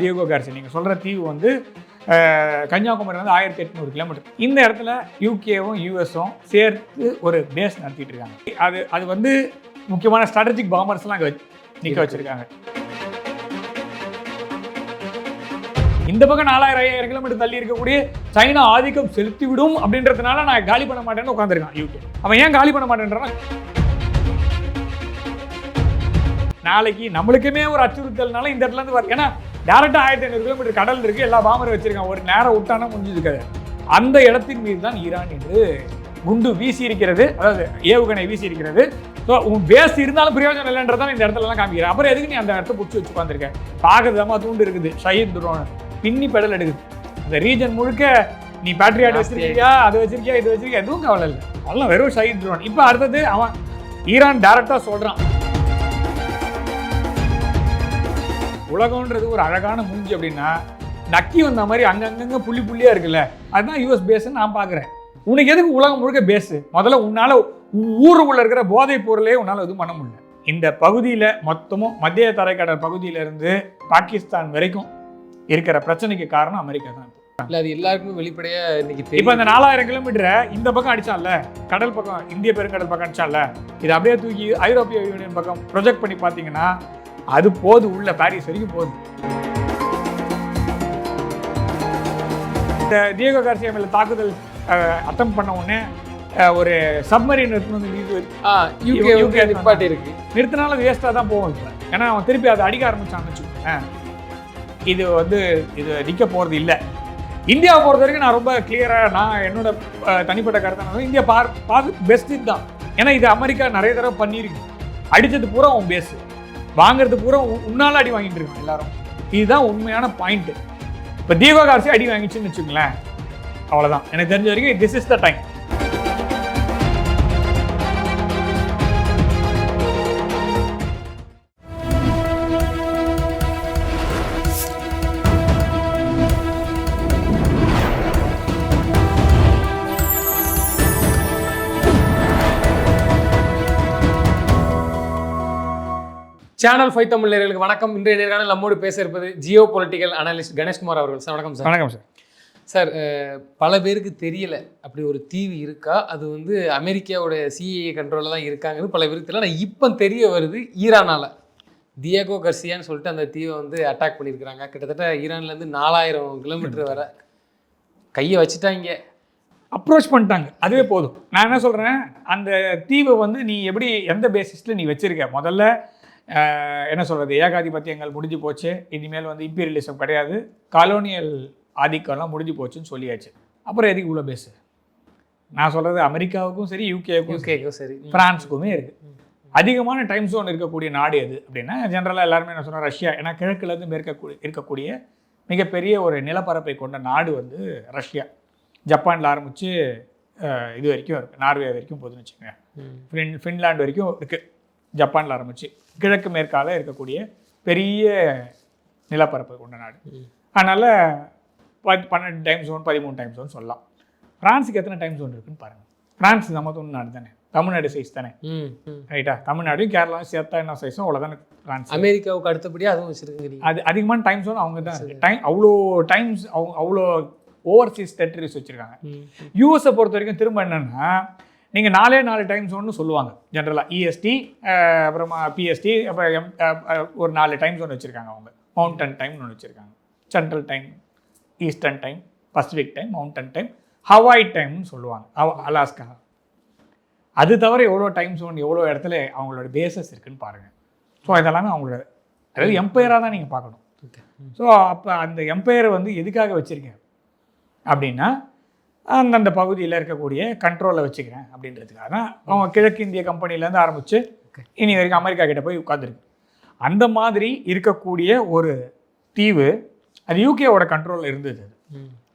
Diogo Garcia நீங்கள் சொல்கிற தீவு வந்து கன்னியாகுமரியிலேருந்து 1800 கிலோமீட்டர். இந்த இடத்துல யூகேவும் யூஎஸும் சேர்த்து ஒரு பேஸ் நடத்திட்டு இருக்காங்க. அது வந்து முக்கியமான ஸ்ட்ராட்டஜிக் பாம்பர்ஸ்லாம் அங்கே நிற்க வச்சுருக்காங்க. இந்த பக்கம் 4000 கிலோமீட்டர் தள்ளி இருக்கக்கூடிய சைனா ஆதிக்கம் செலுத்தி விடும் அப்படின்றதுனால நான் காலி பண்ண மாட்டேன்னு உட்காந்துருக்கான் யூகே. அவன் ஏன் காலி பண்ண மாட்டேன்றான்? நாளைக்கு நம்மளுக்குமே ஒரு அச்சுறுத்தல்னால இந்த இடத்துல இருந்து ஏன்னா டேரக்டா 1500 கிலோமீட்டர் கடல் இருக்கு, எல்லா பாம்பரும் வச்சிருக்கான், ஒரு நேரம் விட்டானா முடிஞ்சிருக்காது. அந்த இடத்தின் மீது தான் ஈரான் என்று குண்டு வீசி இருக்கிறது, அதாவது ஏவுகணை வீசி இருக்கிறது. ஸோ உன் பேஸ் இருந்தாலும் பிரயோஜனம் இல்லைன்றதான் இந்த இடத்துல எல்லாம் காமிக்கிறேன். அப்புறம் எதுக்கு நீ அந்த இடத்த பிடிச்சி வச்சு உட்காந்துருக்க? பார்க்கறதாமா தூண்டு இருக்குது, ஷஹீத் ட்ரோன் பின்னி பெடல் எடுக்குது. அந்த ரீஜன் முழுக்க நீ பேட்ரியாட் வச்சிருக்கியா, அது வச்சிருக்கியா, இது வச்சிருக்கியா, எதுவும் கவலை இல்லை, அதெல்லாம் வெறும் ஷஹீத் ட்ரோன். இப்போ அடுத்தது அவன் ஈரான் டைரக்டா சொல்றான், உலகம்ன்றது ஒரு அழகான மூஞ்சி அப்படின்னா நக்கி வந்த மாதிரி அங்கங்க புள்ளி புள்ளியா இருக்குல்ல, அதுதான் யூஎஸ் பேஸ்ன்னு நான் பார்க்குறேன். உனக்கு எதுக்கு உலகம் முழுக்க பேஸு? முதல்ல உன்னால ஊருக்குள்ள இருக்கிற போதைப் பொருளே உன்னால எதுவும் பண்ண முடியல. இந்த பகுதியில் மொத்தமும் மத்திய தரைக்கடல் பகுதியிலிருந்து பாகிஸ்தான் வரைக்கும் இருக்கிற பிரச்சனைக்கு காரணம் அமெரிக்கா தான். இல்லை, அது எல்லாருக்குமே வெளிப்படையா இன்னைக்கு இப்போ இந்த 4000 கிலோமீட்டரை இந்த பக்கம் அடிச்சான்ல, கடல் பக்கம், இந்திய பெருங்கடல் பக்கம் அடிச்சான்ல, இது அப்படியே தூக்கி ஐரோப்பிய யூனியன் பக்கம் ப்ரொஜெக்ட் பண்ணி பார்த்தீங்கன்னா அது போது, உள்ள பாரிஸ் வரைக்கும் போகுது. இந்த டியோகோ கார்சியா மேல தாக்குதல் அட்டம் பண்ண உடனே ஒரு சப்மரீன் நிறுத்தினாலும் அது வேஸ்டாக தான் போகும். ஏன்னா அவன் திருப்பி அதை அடிக்க ஆரம்பிச்சான்னு வச்சுக்கோங்க. இது வந்து இது நிற்க போகிறது இல்லை. இந்தியாவை பொறுத்த வரைக்கும் நான் ரொம்ப கிளியராக, நான் என்னோட தனிப்பட்ட கருத்தை, இந்தியா பெஸ்ட்டு தான். ஏன்னா இது அமெரிக்கா நிறைய தடவை பண்ணியிருக்கு. அடித்தது பூரா அவன் பேஸு, வாங்குறது பூரா உன்னால அடி வாங்கிட்டு இருக்கான் எல்லாரும். இதுதான் உண்மையான பாயிண்ட். இப்போ டியோகோ கார்சியா அடி வாங்கிச்சுன்னு வச்சுங்களேன், அவ்வளோதான். எனக்கு தெரிஞ்ச வரைக்கும் this is the time. Channel 5 Tamil நேயர்களுக்கு வணக்கம். இன்றைய நேர்காணல் நம்மோடு பேச இருப்பது ஜியோ பொலிட்டிக்கல் அனலிஸ்ட் கணேஷ்குமார் அவர்கள். சார் வணக்கம். சார் வணக்கம். சார் சார் பல பேருக்கு தெரியல அப்படி ஒரு தீவு இருக்கா, அது வந்து அமெரிக்காவோட சிஏஏ கண்ட்ரோலில் தான் இருக்காங்கிறது பல பேருக்கு தெரியல. ஆனால் இப்போ தெரிய வருது, ஈரானால் டியோகோ கார்சியான்னு சொல்லிட்டு அந்த தீவை வந்து அட்டாக் பண்ணியிருக்கிறாங்க. கிட்டத்தட்ட ஈரான்லேருந்து 4000 கிலோமீட்டர் வர கையை வச்சுட்டாங்க, அப்ரோச் பண்ணிட்டாங்க. அதுவே போதும். நான் என்ன சொல்கிறேன், அந்த தீவை வந்து நீ எப்படி எந்த பேசிஸில் நீ வச்சுருக்க? முதல்ல என்ன சொல்கிறது, ஏகாதிபத்தியங்கள் முடிஞ்சு போச்சு, இனிமேல் வந்து இம்பீரியலிசம் கிடையாது, காலோனியல் ஆதிக்கம்லாம் முடிஞ்சு போச்சுன்னு சொல்லியாச்சு. அப்புறம் எதுக்கு இவ்வளோ பேசு? நான் சொல்கிறது அமெரிக்காவுக்கும் சரி, யூகேக்கும் சரி, ஃப்ரான்ஸுக்குமே இருக்குது. அதிகமான டைம் ஜோன் இருக்கக்கூடிய நாடு எது அப்படின்னா, ஜென்ரலாக எல்லாருமே என்ன சொன்னால் ரஷ்யா. ஏன்னா கிழக்குலேருந்து இருக்கக்கூடிய மிகப்பெரிய ஒரு நிலப்பரப்பை கொண்ட நாடு வந்து ரஷ்யா. ஜப்பானில் ஆரம்பித்து இது வரைக்கும் இருக்குது, நார்வே வரைக்கும் போதுன்னு வச்சுக்கோங்க, ஃபின்லாண்டு வரைக்கும் இருக்குது. ஜப்பானில் ஆரம்பித்து கிழக்கு மேற்கால இருக்கக்கூடிய பெரிய நிலப்பரப்பை கொண்ட நாடு. அதனால் 12 டைம் ஜோன், 13 டைம் ஜோன் சொல்லலாம். ஃப்ரான்ஸுக்கு எத்தனை டைம் ஜோன் இருக்குன்னு பாருங்கள். ஃப்ரான்ஸ் நம்ம நாடு தானே, தமிழ்நாடு சைஸ் தானே, ரைட்டா? தமிழ்நாடும் கேரளாவும் சேர்த்தா என்ன சைஸும் அவ்வளோதானே ஃப்ரான்ஸ். அமெரிக்காவுக்கு அடுத்தபடியாக அதுவும் வச்சுருக்குங்க. அது அதிகமான டைம் ஜோன் அவங்க தான் இருக்குது. அவ்வளோ டைம்ஸ் அவ்வளோ ஓவர்சீஸ் டெரிட்டரிஸ் வச்சுருக்காங்க. யூஎஸை பொறுத்த வரைக்கும் திரும்ப என்னென்னா, நீங்கள் 4 டைம் ஜோன்னு சொல்லுவாங்க ஜென்ரலாக. இஎஸ்டி, அப்புறமா பிஎஸ்டி, அப்புறம் ஒரு 4 டைம் ஜோன் வச்சுருக்காங்க அவங்க. மவுண்டன் டைம்னு ஒன்று வச்சுருக்காங்க, central time, eastern time, Pacific time, mountain time, Hawaii டைம்னு சொல்லுவாங்க, அலாஸ்கா. அது தவிர எவ்வளோ டைம் ஜோன், எவ்வளோ இடத்துல அவங்களோட பேசஸ் இருக்குதுன்னு பாருங்கள். ஸோ இதெல்லாமே அவங்களோட, அதாவது எம்பையராக தான் நீங்கள் பார்க்கணும். ஸோ அப்போ அந்த எம்பையரை வந்து எதுக்காக வச்சுருக்கேன் அப்படின்னா, அந்தந்த பகுதியில் இருக்கக்கூடிய கண்ட்ரோலில் வச்சுக்கிறேன் அப்படின்றதுக்காக தான். அவங்க கிழக்கு இந்திய கம்பெனிலேருந்து ஆரம்பித்து இனி வரைக்கும் அமெரிக்கா கிட்டே போய் உட்காந்துருக்கு. அந்த மாதிரி இருக்கக்கூடிய ஒரு தீவு அது யூகேவோட கண்ட்ரோலில் இருந்தது.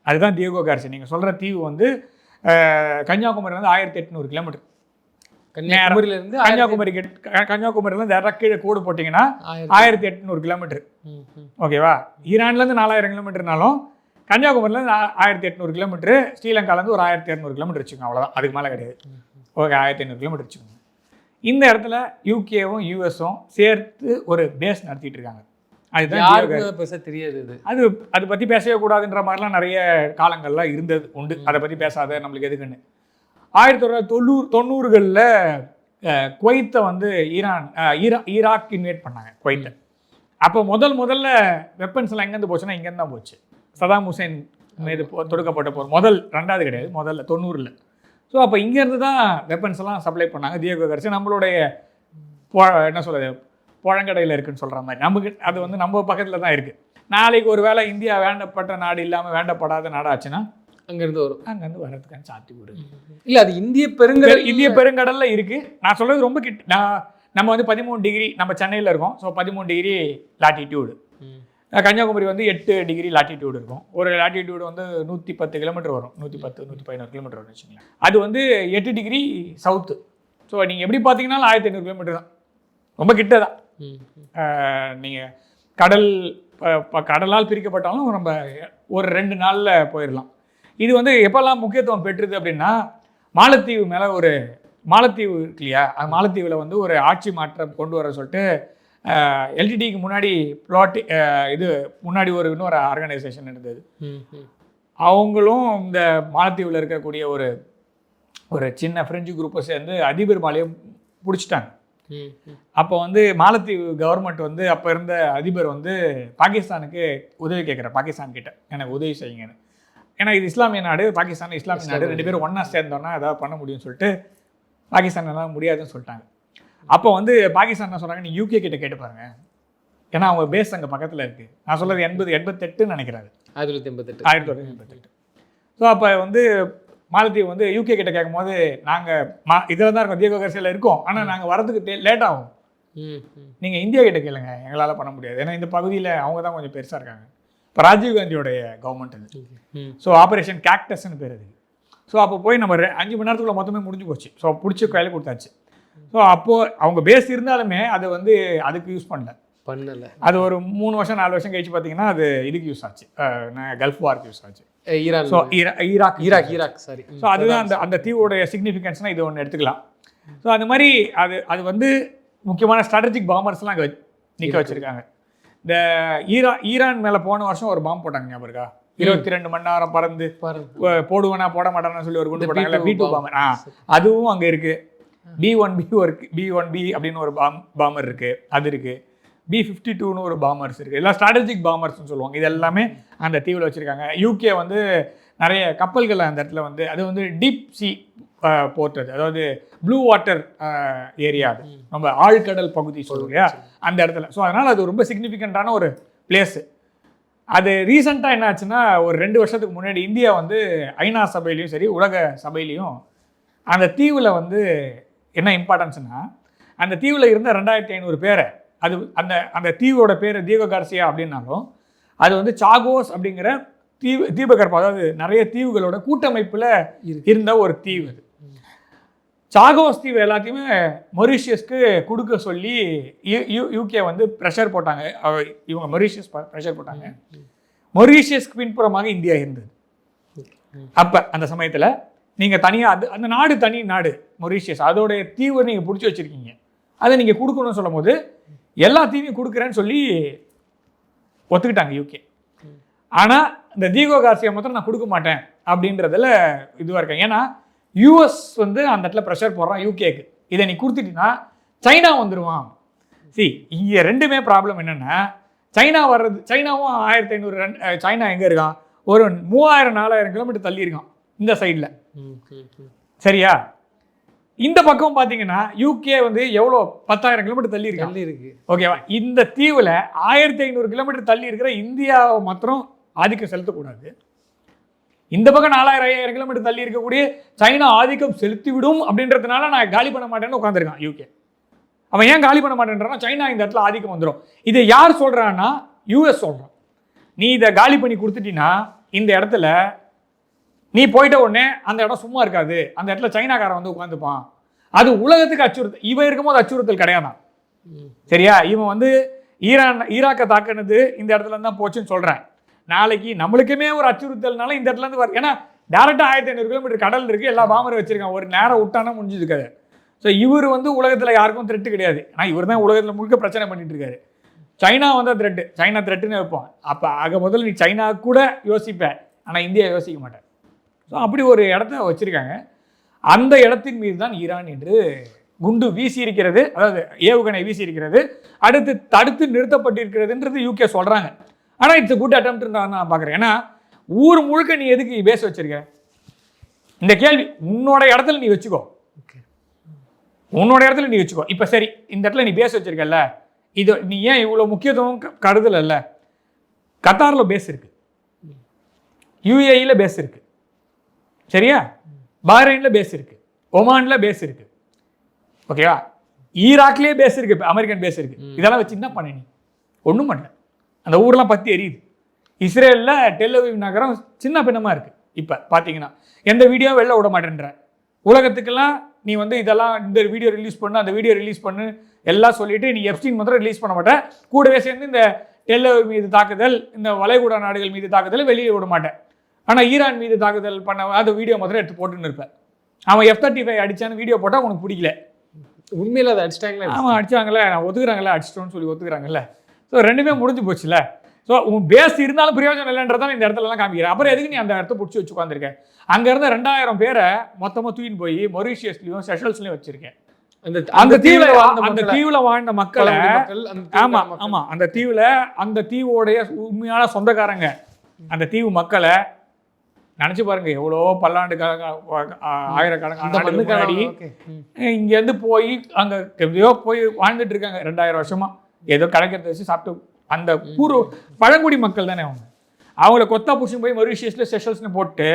அதுதான் டியோகோ கார்சியா. நீங்கள் சொல்கிற தீவு வந்து கன்னியாகுமரியிலேருந்து 1800 கிலோமீட்டர். கன்னியாகுமரியிலேருந்து டேரக்டாக கீழே கோடு போட்டிங்கன்னா 1800 கிலோமீட்டர். ஓகேவா? ஈரான்லேருந்து 4000 கிலோமீட்டர்னாலும் கன்னியாகுமரியிலேருந்து 1800 கிலோமீட்டரு, ஸ்ரீலங்காலேருந்து ஒரு 1200 கிலோமீட்டர் வச்சுக்கோங்க, அவ்வளோதான். அதுக்கு மேலே கிடையாது. ஓகே, 1500 கிலோமீட்டர் வச்சுக்கோங்க. இந்த இடத்துல யூகேவும் யூஎஸும் சேர்த்து ஒரு பேஸ் நடத்திட்டு இருக்காங்க. அதுதான் யாருக்கும் பெருசாக தெரியாது இது. அது பற்றி பேசவே கூடாதுன்ற மாதிரிலாம் நிறைய காலங்கள்லாம் இருந்தது உண்டு. அதை பற்றி பேசாத நம்மளுக்கு எதுக்குன்னு. 1990களில் குவைத்தை வந்து ஈராக் இன்வைட் பண்ணாங்க குவைத்தை. அப்போ முதல்ல வெப்பன்ஸ் எல்லாம் எங்கேருந்து போச்சுன்னா இங்கேருந்து தான் போச்சு. சதாம் ஹுசேன் மீது தொடுக்கப்பட்ட போர் ரெண்டாவது கிடையாது, முதல்ல 90ல். ஸோ அப்போ இங்கேருந்து தான் வெப்பன்ஸ் எல்லாம் சப்ளை பண்ணாங்க. தியகோ கார்சியா நம்மளுடைய என்ன சொல்கிறது புழங்கடையில் இருக்குன்னு சொல்கிற மாதிரி நமக்கு அது வந்து நம்ம பக்கத்தில் தான் இருக்குது. நாளைக்கு ஒரு வேளை இந்தியா வேண்டப்பட்ட நாடு இல்லாமல் வேண்டப்படாத நாடாச்சுன்னா அங்கேருந்து வர்றதுக்கான சாத்தியம் இருக்குது. இல்லை அது இந்திய பெருங்கடலில் இருக்குது. நான் சொல்கிறது ரொம்ப நம்ம வந்து 13 டிகிரி நம்ம சென்னையில் இருக்கோம். So 13 degree latitude. கன்னியாகுமரி வந்து 8 டிகிரி லாட்டிடியூடு இருக்கும். ஒரு லாட்டிடியூடு வந்து 110 கிலோமீட்டர் வரும், 110-111 கிலோமீட்டர் வரும்னு வச்சுக்கலாம். அது வந்து 8 டிகிரி சவுத்து. ஸோ நீங்கள் எப்படி பார்த்தீங்கன்னாலும் 1500 கிலோமீட்டர் தான், ரொம்ப கிட்ட தான். நீங்கள் கடலால் பிரிக்கப்பட்டாலும் நம்ம ஒரு 2 நாளில் போயிடலாம். இது வந்து எப்போல்லாம் முக்கியத்துவம் பெற்றுது அப்படின்னா, மாலத்தீவு மேலே மாலத்தீவு இருக்கு இல்லையா, அந்த மாலத்தீவில் வந்து ஒரு ஆட்சி மாற்றம் கொண்டு வர சொல்லிட்டு எல்டிடிக்கு முன்னாடி முன்னாடி இன்னொரு ஆர்கனைசேஷன் இருந்தது. அவங்களும் இந்த மாலத்தீவில் இருக்கக்கூடிய ஒரு சின்ன ஃப்ரெஞ்சு குரூப்பை சேர்ந்து அதிபர் மாலையும் பிடிச்சிட்டாங்க. அப்போ வந்து மாலத்தீவு கவர்மெண்ட் வந்து அப்போ இருந்த அதிபர் வந்து பாகிஸ்தானுக்கு உதவி கேட்குறார். பாகிஸ்தான் கிட்ட எனக்கு உதவி செய்யுங்கன்னு. ஏன்னா இது இஸ்லாமிய நாடு, பாகிஸ்தான் இஸ்லாமிய நாடு, 2 பேரும் ஒன்றா சேர்ந்தோன்னா ஏதாவது பண்ண முடியும்னு சொல்லிட்டு பாகிஸ்தான் எல்லாம் முடியாதுன்னு சொல்லிட்டாங்க. அப்போ வந்து பாகிஸ்தான் என்ன சொல்கிறாங்க, நீ யூகே கிட்ட கேட்டு பாருங்க, ஏன்னா அவங்க பேஸ் அங்கே பக்கத்தில் இருக்குது. நான் சொல்கிறது 88 நினைக்கிறாரு, 1988. ஸோ அப்போ வந்து மாலத்தீவு வந்து யூகே கிட்ட கேட்கும் போது, நாங்கள் இதில் தான் இருக்கோம், தியகோ கார்சியாவில் இருக்கோம், ஆனால் நாங்கள் வரதுக்கு லேட் ஆகும், நீங்கள் இந்தியா கிட்ட கேளுங்க, எங்களால் பண்ண முடியாது, ஏன்னா இந்த பகுதியில் அவங்க தான் கொஞ்சம் பெருசாக இருக்காங்க. இப்போ ராஜீவ் காந்தியோடைய கவர்மெண்ட் அது. ஸோ ஆப்ரேஷன் கேக்டஸ்ன்னு பேர் அது. ஸோ அப்போ போய் நம்ம 5 மணி நேரத்துக்குள்ள மொத்தமே முடிஞ்சு போச்சு. ஸோ பிடிச்சி கையில் கொடுத்தாச்சு. ஸோ அப்போது அவங்க பேஸ் இருந்தாலுமே அது வந்து அதுக்கு யூஸ் பண்ணல. அது ஒரு 3 வருஷம் 4 வருஷம் கழிச்சு பார்த்தீங்கன்னா அது இதுக்கு யூஸ் ஆச்சு, கல்ஃப் வார்க்கு யூஸ் ஆச்சு. So Iraq sorry. ஸோ அதுதான் அந்த தீவோடைய சிக்னிஃபிகன்ஸ்னால் இது ஒன்று எடுத்துக்கலாம். ஸோ அந்த மாதிரி அது வந்து முக்கியமான ஸ்ட்ராட்டஜிக் பாம்பர்ஸ்லாம் அங்கே நிற்க வச்சுருக்காங்க. இந்த ஈரான் மேலே போன வருஷம் ஒரு பாம்பு போட்டாங்க, ஞாபகம் இருக்கா? 22 மணி நேரம் பறந்து போடுவேனா போட மாட்டான்னு சொல்லி ஒரு குண்டு போட்டாங்கல்ல, B2 பாம்பர். அதுவும் அங்கே இருக்குது. B1B அப்படின்னு ஒரு பாம்பர் இருக்குது, அது இருக்குது. B52ன்னு ஒரு பாம்பர்ஸ் இருக்குது. எல்லாம் ஸ்ட்ராட்டஜிக் பாம்பர்ஸ்னு சொல்லுவாங்க. இது எல்லாமே அந்த தீவில் வச்சுருக்காங்க. யூகே வந்து நிறைய கப்பல்கள் அந்த இடத்துல வந்து அது வந்து டீப் சி போர்ட், அது அதாவது ப்ளூ வாட்டர் ஏரியா, அது நம்ம ஆழ்கடல் பகுதி சொல்லுவோம் இல்லையா அந்த இடத்துல. ஸோ அதனால் அது ரொம்ப சிக்னிஃபிகண்ட்டான ஒரு பிளேஸு. அது ரீசெண்டாக என்ன ஆச்சுன்னா, ஒரு 2 வருஷத்துக்கு முன்னாடி இந்தியா வந்து ஐநா சபையிலையும் சரி உலக சபையிலையும் அந்த தீவில் வந்து என்ன இம்பார்ட்டன்ஸ்னால், அந்த தீவில் இருந்த 2500 பேரை, அது அந்த தீவோட பேர் தியகோ கார்சியா அப்படின்னாலும் அது வந்து சாகோஸ் அப்படிங்கிற தீபகற்பம், அதாவது நிறைய தீவுகளோட கூட்டமைப்பில் இருந்த ஒரு தீவு. அது சாகோஸ் தீவு எல்லாத்தையுமே மொரீஷியஸ்க்கு கொடுக்க சொல்லி யூகே வந்து ப்ரெஷர் போட்டாங்க. இவங்க மொரீஷியஸ் ப்ரெஷர் போட்டாங்க. மொரீஷியஸ்க்கு பின்புறமாக இந்தியா இருந்தது. அப்போ அந்த சமயத்தில் நீங்கள் தனியாக அந்த நாடு தனி நாடு மொரீஷியஸ், அதோடைய தீவை நீங்கள் பிடிச்சி வச்சுருக்கீங்க, அதை நீங்கள் கொடுக்கணும்னு சொல்லும் போது எல்லா தீவையும் கொடுக்குறேன்னு சொல்லி ஒத்துக்கிட்டாங்க யூகே. ஆனால் இந்த தியகோ கார்சியா மாத்திரம் நான் கொடுக்க மாட்டேன் அப்படின்றதுல இதுவாக இருக்கேன். ஏன்னா யூஎஸ் வந்து அந்த இடத்துல ப்ரெஷர் போடுறான் யூகேக்கு, இதை நீ கொடுத்துட்டீங்கன்னா சைனா வந்துடுவான். இங்கே ரெண்டுமே ப்ராப்ளம் என்னென்னா, சைனாவும் 1500 சைனா எங்கே இருக்கான், ஒரு 3000-4000 கிலோமீட்டர் தள்ளி இருக்கான் இந்த சைடில், சரியா? இந்த பக்கம் பார்த்தீங்கன்னா யூகே வந்து எவ்வளோ 10,000 கிலோமீட்டர் தள்ளி இருக்கு, ஓகேவா? இந்த தீவில் 1500 கிலோமீட்டர் தள்ளி இருக்கிற இந்தியாவை மாத்திரம் ஆதிக்கம் செலுத்தக்கூடாது. இந்த பக்கம் 4000-5000 கிலோமீட்டர் தள்ளி இருக்கக்கூடிய சைனா ஆதிக்கம் செலுத்திவிடும் அப்படின்றதுனால நான் காலி பண்ண மாட்டேன்னு உட்காந்துருக்கான் யூகே. அவன் ஏன் காலி பண்ண மாட்டேன்றான்னா, சைனா இந்த இடத்துல ஆதிக்கம் வந்துடும். இதை யார் சொல்கிறான்னா, யூஎஸ் சொல்கிறான். நீ இதை காலி பண்ணி கொடுத்துட்டீங்கன்னா இந்த இடத்துல நீ போயிட்ட உடனே அந்த இடம் சும்மா இருக்காது, அந்த இடத்துல சைனாக்காரன் வந்து உட்காந்துப்பான். அது உலகத்துக்கு அச்சுறுத்தல். இவன் இருக்கும்போது அச்சுறுத்தல் கிடையாதான், சரியா? இவன் வந்து ஈராக்கை தாக்குனது இந்த இடத்துல தான் போச்சுன்னு சொல்கிறேன். நாளைக்கு நம்மளுக்குமே ஒரு அச்சுறுத்தல்னால இந்த இடத்துல இருந்து ஏன்னா டேரெக்டாக 1500 கிலோமீட்டர் கடல் இருக்குது, எல்லா பாம்பரும் வச்சிருக்கான், ஒரு நேரம் விட்டானா முடிஞ்சிருக்காது. ஸோ இவர் வந்து உலகத்தில் யாருக்கும் த்ரெட்டு கிடையாது. ஆனால் இவர் தான் உலகத்தில் முழுக்க பிரச்சனை பண்ணிட்டு இருக்காரு. சைனா வந்தால் த்ரெட்டு, சைனா த்ரெட்டுன்னு வைப்போம். அப்போ ஆக முதல்ல நீ சைனா கூட யோசிப்பேன், ஆனால் இந்தியா யோசிக்க மாட்டேன். ஸோ அப்படி ஒரு இடத்த வச்சுருக்காங்க. அந்த இடத்தின் மீது தான் ஈரான் என்று குண்டு வீசி இருக்கிறது, அதாவது ஏவுகணை வீசி இருக்கிறது, அடுத்து தடுத்து நிறுத்தப்பட்டிருக்கிறதுன்றது யூகே சொல்கிறாங்க. ஆனால் இட்ஸ் குட் அட்டெம்ப்ட் நான் பார்க்குறேன். ஏன்னா ஊர் முழுக்க நீ எதுக்கு பேச வச்சிருக்க? இந்த கேள்வி உன்னோட இடத்துல நீ வச்சுக்கோ, உன்னோட இடத்துல நீ வச்சுக்கோ. இப்போ சரி, இந்த இடத்துல நீ பேச வச்சிருக்கல, இது நீ ஏன் இவ்வளோ முக்கியத்துவம் கருதல? கத்தாரில் பேஸ் இருக்கு, யூஏஇல பேஸ் இருக்கு, சரியா, பஹ்ரைனில் பேஸ் இருக்கு, ஒமானில் பேஸ் இருக்கு, ஓகேவா, ஈராக்லேயே பேஸ் இருக்கு, அமெரிக்கன் பேஸ் இருக்கு. இதெல்லாம் வச்சு என்ன பண்ண? நீ ஒன்றும் பண்ணல. அந்த ஊர்லாம் பற்றி எரியுது. இஸ்ரேலில் டெல்லவீவ் நகரம் சின்ன பின்னமாக இருக்குது. இப்போ பார்த்தீங்கன்னா எந்த வீடியோவும் வெளில விட மாட்டேன்ற, உலகத்துக்கெல்லாம் நீ வந்து இதெல்லாம் இந்த வீடியோ ரிலீஸ் பண்ணு, அந்த வீடியோ ரிலீஸ் பண்ணு எல்லாம் சொல்லிட்டு நீ எப்ஸ்டீன் மாத்திரம் ரிலீஸ் பண்ண மாட்டேன், கூடவே சேர்ந்து இந்த டெல்லவீவ் மீது தாக்குதல், இந்த வளைகுடா நாடுகள் மீது தாக்குதல் வெளியே விட மாட்டேன். ஆனால் ஈரான் மீது தாக்குதல் பண்ண அந்த வீடியோ மாத்திரம் எடுத்து போட்டுன்னு இருப்பேன். அவன் F-35 அடிச்சான்னு வீடியோ போட்டால் உனக்கு பிடிக்கல. உண்மையில் அதை அடிச்சிட்டாங்களே, அவன் அடிச்சாங்கல்ல, நான் ஒத்துக்கிறாங்கல்ல, அடிச்சிட்டோன்னு சொல்லி ஒத்துக்கிறாங்கல்ல. ஸோ ரெண்டுமே முடிஞ்சு போச்சுல. ஸோ உன் பேஸ் இருந்தாலும் பிரயோஜனம் இல்லைன்றதான் இந்த இடத்துலலாம் காமிக்கிறேன். அப்புறம் எதுக்கு நீ அந்த இடத்த பிடிச்சி வச்சு உட்காந்துருக்கேன்? அங்கே இருந்த 2000 பேரை மொத்தமாக தூக்கின்னு போய் மொரீஷியஸ்லையும் செஷல்ஸ்லையும் வச்சிருக்கேன். அந்த தீவுல வாழ்ந்த மக்களை, ஆமா ஆமா, அந்த தீவுல அந்த தீவோடைய உண்மையான சொந்தக்காரங்க, அந்த தீவு மக்களை நினைச்சு பாருங்க, எவ்வளோ பல்லாண்டு ஆயிரக்கணக்கான முன்னாடி இங்கேருந்து போய் அங்கே எப்படியோ போய் வாழ்ந்துட்டு இருக்காங்க 2000 வருஷமா. ஏதோ கிடைக்கிறத வச்சு சாப்பிட்டு அந்த பழங்குடி மக்கள் தானே அவங்க. அவங்கள கொத்தா பிடிச்சி போய் மொரீஷியஸ்ல செஷல்ஸ்னு போட்டு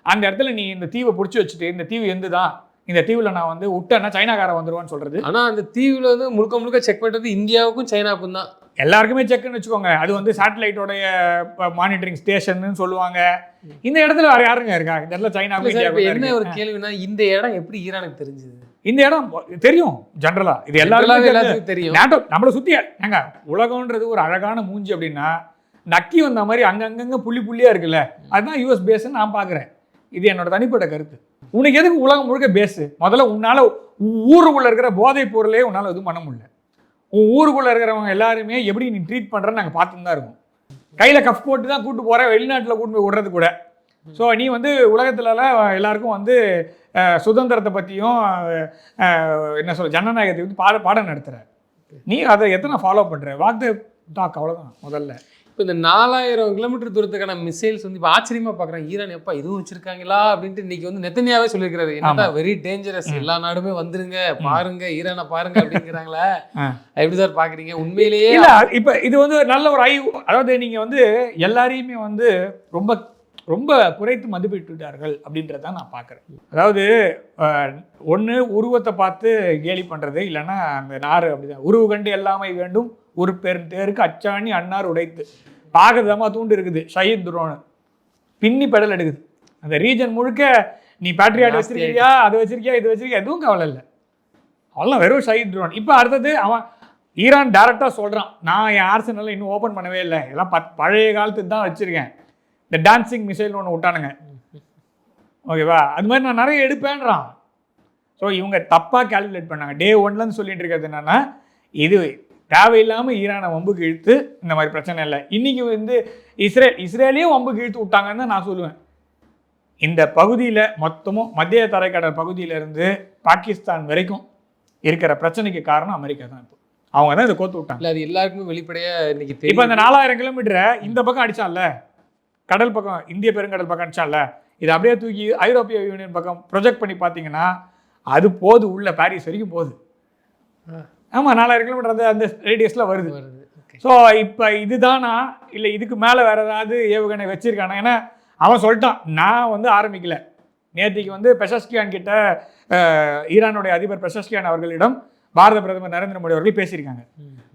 அந்த இடத்துல நீ இந்த தீவை பிடிச்சி வச்சுட்டு, இந்த தீவு எந்து தான், இந்த தீவில் நான் வந்து விட்டேன்னா சைனாக்காரன் வந்துருவான்னு சொல்றது. ஆனால் அந்த தீவில் வந்து முழுக்க முழுக்க செக் பண்ணுறது இந்தியாவுக்கும் சைனாவுக்கும் தான், எல்லாருக்குமே செக்குன்னு வச்சுக்கோங்க. அது வந்து சேட்டலைட்டோடைய மானிட்டரிங் ஸ்டேஷன் சொல்லுவாங்க. இந்த இடத்துல வேற யாருங்க இருக்கா? இந்த இடத்துல சைனா. என்ன ஒரு கேள்வினா, இந்த இடம் எப்படி ஈரானுக்கு தெரிஞ்சது? இந்த இடம் தெரியும் ஜென்ரலா, இது எல்லாருக்கும் தெரியும். நேட்டோ நம்மளை சுத்தி ஏங்க, உலகம்ன்றது ஒரு அழகான மூஞ்சி அப்படின்னா நக்கி வந்த மாதிரி அங்கங்க புள்ளி புள்ளியா இருக்குல்ல, அதுதான் யூஎஸ் பேஸ்ன்னு நான் பாக்குறேன். இது என்னோட தனிப்பட்ட கருத்து. உனக்கு எதுக்கு உலகம் முழுக்க பேஸு? முதல்ல உன்னால ஊருக்குள்ள இருக்கிற போதைப் பொருளே உன்னால எதுவும் பண்ண முடியல. உன் ஊருக்குள்ள இருக்கிறவங்க எல்லாருமே எப்படி நீ ட்ரீட் பண்றன்னு நாங்கள் பார்த்துன்னு தான் இருக்கோம். கையில கஃப் போட்டு தான் கூட்டு போற, வெளிநாட்டில் கூட்டு போய் விடுறது கூட. ஸோ நீ வந்து உலகத்துலலாம் எல்லாருக்கும் வந்து சுதந்திரத்தை பற்றியும் என்ன சொல்ற ஜனநாயகத்தை வந்து பாடம் நடத்துகிற. நீ அதை எத்தனை ஃபாலோ பண்ணுற? வாக்கு டாக் அவ்வளோதான் முதல்ல. இப்போ இந்த 4000 கிலோமீட்டர் தூரத்துக்கான மிசைல்ஸ் வந்து இப்போ ஆச்சரியமாக பார்க்குறேன். ஈரான் எப்போ இதுவும் வச்சிருக்காங்களா அப்படின்ட்டு இன்னைக்கு வந்து நெத்தனியாவே சொல்லியிருக்கிறாரு. என்னடா வெரி டேஞ்சரஸ், எல்லா நாடுமே வந்துருங்க பாருங்க, ஈரானை பாருங்க அப்படிங்கிறாங்களே. எப்படி சார் பார்க்குறீங்க? உண்மையிலேயே இல்லை, இப்போ இது வந்து நல்ல ஒரு அதாவது நீங்கள் வந்து எல்லாரையுமே வந்து ரொம்ப ரொம்ப குறைத்து மதிப்பிட்டுட்டார்கள் அப்படின்றத நான் பார்க்குறேன். அதாவது ஒன்று உருவத்தை பார்த்து கேலி பண்ணுறது, இல்லைன்னா அந்த நார் அப்படிதான். உருவு கண்டு எல்லாமே வேண்டும், ஒரு பேருக்கு அச்சாணி அன்னார் உடைத்து பார்க்கறதாமா தூண்டு இருக்குது ஷஹீத் துரோனு பின்னி பெடல் எடுக்குது. அந்த ரீஜன் முழுக்க நீ பேட்ரியாட் வச்சிருக்கியா, அது வச்சிருக்கியா, இது வச்சிருக்கியா, எதுவும் கவலை இல்லை. அவ்வளோ வெறும் ஷஹீத் துரோன். இப்போ அடுத்தது அவன் ஈரான் டேரெக்டாக சொல்கிறான், நான் என் ஆர்சனலில் இன்னும் ஓப்பன் பண்ணவே இல்லை, எல்லாம் பழைய காலத்துக்கு தான் வச்சுருக்கேன். இந்த டான்சிங் மிசைல்னு ஒன்று விட்டானுங்க, ஓகேவா, அது மாதிரி நான் நிறைய எடுப்பேன்றான். ஸோ இவங்க தப்பாக கால்குலேட் பண்ணாங்க. டே 1லேருந்து சொல்லிட்டு இருக்கிறது என்னென்னா, இது தேவையில்லாமல் ஈரானை வம்புக்கு இழுத்து இந்த மாதிரி பிரச்சனை இல்லை. இன்றைக்கி வந்து இஸ்ரேலையும் வம்புக்கு இழுத்து விட்டாங்கன்னு தான் நான் சொல்லுவேன். இந்த பகுதியில் மொத்தமும் மத்திய தரைக்கடல் பகுதியிலேருந்து பாகிஸ்தான் வரைக்கும் இருக்கிற பிரச்சனைக்கு காரணம் அமெரிக்கா தான். இப்போ அவங்க தான் இதை கோத்து விட்டாங்க. இல்லை, அது எல்லாருக்குமே வெளிப்படையாக இன்னைக்கு இப்போ இந்த 4000 கிலோமீட்டரை இந்த பக்கம் அடித்தான்ல, கடல் பக்கம், இந்திய பெருங்கடல் பக்கம் அடிச்சான்ல, இது அப்படியே தூக்கி ஐரோப்பிய யூனியன் பக்கம் ப்ரொஜெக்ட் பண்ணி பார்த்தீங்கன்னா அது போகுது, உள்ள பாரிஸ் வரைக்கும் போகுது. ஆமாம், 4000 கிலோமீட்டர் அந்த ரேடியஸில் வருது. ஸோ இப்போ இதுதானா இல்லை இதுக்கு மேலே வேறு ஏதாவது ஏவுகணை வச்சிருக்கானா? ஏன்னா அவன் சொல்லிட்டான், நான் வந்து ஆரம்பிக்கல. நேற்றுக்கு வந்து பெஷஸ்கியான் கிட்ட ஈரானுடைய அதிபர் பெஷஸ்கியான் அவர்களிடம் பாரத பிரதமர் நரேந்திர மோடி அவர்கள் பேசியிருக்காங்க.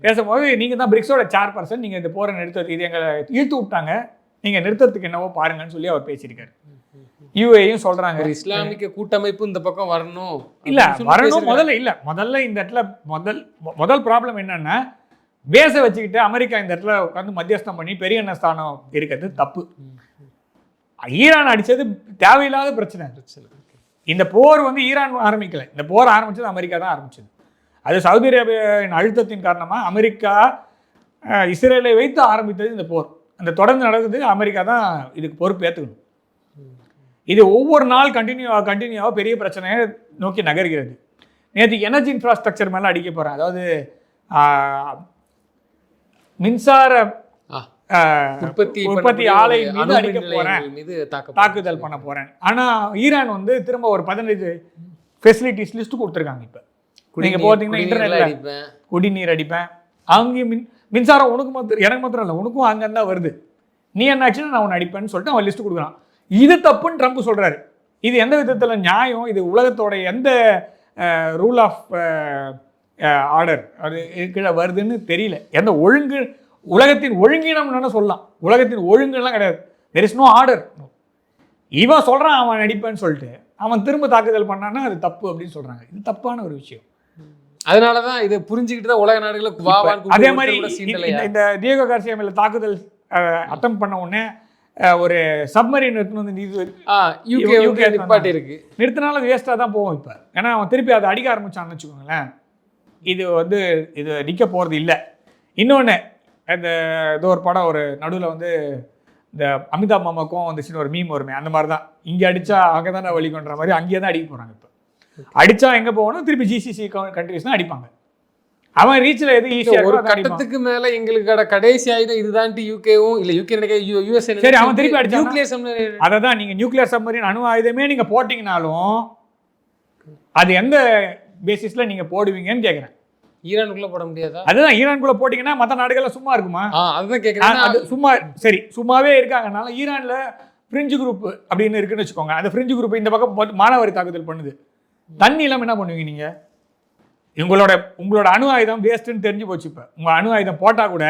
பேசும்போது நீங்கள் தான் பிரிக்ஸோட சேர்பர்சன், நீங்கள் இந்த போரை நிறுத்த, இது எங்களை இழுத்து விட்டாங்க, நீங்கள் நிறுத்தத்துக்கு என்னவோ பாருங்கன்னு சொல்லி அவர் பேசியிருக்காரு. யூஏயும் சொல்றாங்க இஸ்லாமிக்க கூட்டமைப்பு இந்த பக்கம் வரணும், இல்ல வரணும் முதல்ல. இல்ல முதல்ல இந்த இடத்துல முதல் ப்ராப்ளம் என்னன்னா, பேச வச்சுக்கிட்டு அமெரிக்கா இந்த இடத்துல உட்காந்து மத்தியஸ்தம் பண்ணி பெரிய என்ன ஸ்தானம் இருக்கிறது தப்பு. ஈரான் அடிச்சது தேவையில்லாத பிரச்சனை. இந்த போர் வந்து ஈரான் ஆரம்பிக்கல, இந்த போர் ஆரம்பிச்சது அமெரிக்கா தான் ஆரம்பிச்சது. அது சவுதி அரேபியாவின் அழுத்தத்தின் காரணமா அமெரிக்கா இஸ்ரேலை வைத்து ஆரம்பித்தது இந்த போர். அந்த தொடர்ந்து நடக்குது. அமெரிக்கா தான் இதுக்கு பொறுப்பு ஏற்றுக்கணும். இது ஒவ்வொரு நாள் கண்டினியூவாக பெரிய பிரச்சனையை நோக்கி நகர்கிறது. நேற்று எனர்ஜி இன்ஃப்ராஸ்ட்ரக்சர் மேலே அடிக்க போகிறேன். அதாவது மின்சார உற்பத்தி ஆலை மீது அடிக்க போகிறேன், தாக்குதல் பண்ண போகிறேன். ஆனால் ஈரான் வந்து திரும்ப ஒரு 15 ஃபெசிலிட்டிஸ் லிஸ்ட்டு கொடுத்துருக்காங்க. இப்போ நீங்கள் பார்த்தீங்கன்னா இன்டர்நெட்டில் குடிநீர் அடிப்பேன், அங்கேயும் மின்சாரம் உனக்கு மாத்திரம் எனக்கு மாத்திரம் இல்லை, உனக்கும் அங்கே தான் வருது, நீ என்ன ஆச்சுன்னா நான் உன்னை அடிப்பேன்னு சொல்லிட்டு அவன் லிஸ்ட்டு கொடுக்குறான். இது தப்புன்னு ட்ரம்ப் சொல்கிறாரு. இது எந்த விதத்தில் நியாயம்? இது உலகத்தோட எந்த ரூல் ஆஃப் ஆர்டர் அது கீழே வருதுன்னு தெரியல. எந்த ஒழுங்கு, உலகத்தின் ஒழுங்கினம்னு சொல்லலாம். உலகத்தின் ஒழுங்குலாம் கிடையாது. There is no order. இவன் சொல்கிறான் அவன் அடிப்பேன்னு சொல்லிட்டு அவன் திரும்ப தாக்குதல் பண்ணான்னா அது தப்பு அப்படின்னு சொல்கிறாங்க. இது தப்பான ஒரு விஷயம். அதனால தான் இதை புரிஞ்சுக்கிட்டு தான் உலக நாடுகளுக்கு அதே மாதிரி இந்த டியேகோ கார்சியா மேல தாக்குதல் அட்டம் பண்ண உடனே ஒரு சப்மரீன் வந்து இருக்கு, நிறுத்தினாலும் அது வேஸ்ட்டாக தான் போகும். இப்போ ஏன்னா அவன் திருப்பி அதை அடிக்க ஆரம்பிச்சான்னு வச்சுக்கோங்களேன், இது நிற்க போகிறது இல்லை. இன்னொன்று இந்த ஏதோ ஒரு படம் ஒரு நடுவில் வந்து இந்த அமிதாப் மாமாக்கும் வந்துச்சுன்னு ஒரு மீம் வருமே, அந்த மாதிரி தான் இங்கே அடித்தா அங்கே தானே வலிக்குன்ற மாதிரி அங்கேயே தான் அடிக்க போகிறாங்க. இப்போ அடித்தா எங்கே போகணும், திருப்பி ஜிசிசி கண்ட்ரிஸ் தான் அடிப்பாங்க. அவன் ரீச்சில் எது ஈஸியாக ஒரு கட்டத்துக்கு மேலே எங்களுக்கு கடைசி ஆயுதம் இதுதான் யூகேவும் இல்லை யூகே நினைக்க யூஎஸ்ஏ. சரி, அவன் திருப்பி அடிச்சா நியூக்ளியர் சப்மரீன். அதை தான் நீங்கள் நியூக்ளியர் சப்மரீன் அணு ஆயுதமே நீங்கள் போட்டிங்கனாலும் அது எந்த பேசிஸில் நீங்கள் போடுவீங்கன்னு கேட்குறேன். ஈரானுக்குள்ளே போட முடியாதா? அதுதான், ஈரானுக்குள்ளே போட்டிங்கன்னா மற்ற நாடுகள்லாம் சும்மா இருக்குமா? அதுதான் கேட்குறேன். அது சும்மா சரி சும்மாவே இருக்காங்கனால ஈரானில் ஃப்ரிஞ்சு குரூப் அப்படின்னு இருக்குன்னு வச்சுக்கோங்க. அந்த ஃப்ரிஞ்சு குரூப் இந்த பக்கம் மானவரி தாக்குதல் பண்ணுது. தண்ணி இல்லாமல் என்ன பண்ணுவீங்க நீங்கள்? உங்களோட அணு ஆயுதம் வேஸ்ட்டுன்னு தெரிஞ்சு போச்சு. இப்போ உங்கள் அணு ஆயுதம் போட்டால் கூட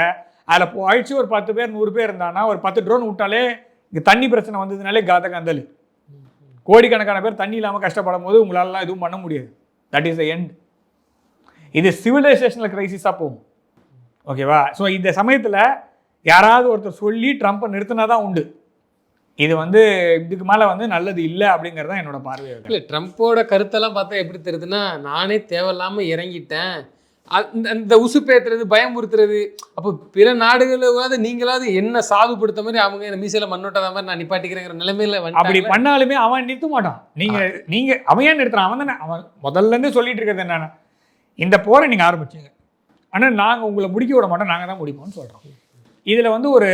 அதில் அழிச்சு ஒரு 10 பேர் 100 பேர் இருந்தாங்கன்னா ஒரு 10 ட்ரோன் விட்டாலே இங்கே தண்ணி பிரச்சனை வந்ததுனாலே காந்தல் கோடிக்கணக்கான பேர் தண்ணி இல்லாமல் கஷ்டப்படும் போது உங்களாலலாம் எதுவும் பண்ண முடியாது. That is the end. இது சிவிலைசேஷனல் கிரைசிஸாக போகும். ஓகேவா? ஸோ இந்த சமயத்தில் யாராவது ஒருத்தர் சொல்லி ட்ரம்ப்பை நிறுத்தினா தான் உண்டு. இது வந்து இதுக்கு மேலே வந்து நல்லது இல்லை அப்படிங்கிறது தான் என்னோட பார்வை. இல்லை, ட்ரம்ப்போட கருத்தெல்லாம் பார்த்தா எப்படி தெரியுதுன்னா, நானே தேவையில்லாமல் இறங்கிட்டேன், இந்த உசுப்பேத்துறது பயமுறுத்துறது. அப்போ பிற நாடுகளாவது நீங்களாவது என்ன சாதுபடுத்த மாதிரி அவங்க என்ன மீசையில மண்ணோட்டாத மாதிரி நான் நிப்பாட்டிக்கிறேங்கிற நிலைமையில அப்படி பண்ணாலுமே அவன் நிறுத்த மாட்டான். நீங்க அவன் ஏன் நிறுத்துறான்? அவன் தானே அவன் முதல்ல இருந்து சொல்லிட்டு இருக்கிறது என்னன்னா, இந்த போரை நீங்கள் ஆரம்பிச்சிங்க, ஆனால் நாங்கள் உங்களை முடிக்க விட மாட்டோம், நாங்கள் தான் முடிப்போம்னு சொல்கிறோம். இதில் வந்து ஒரு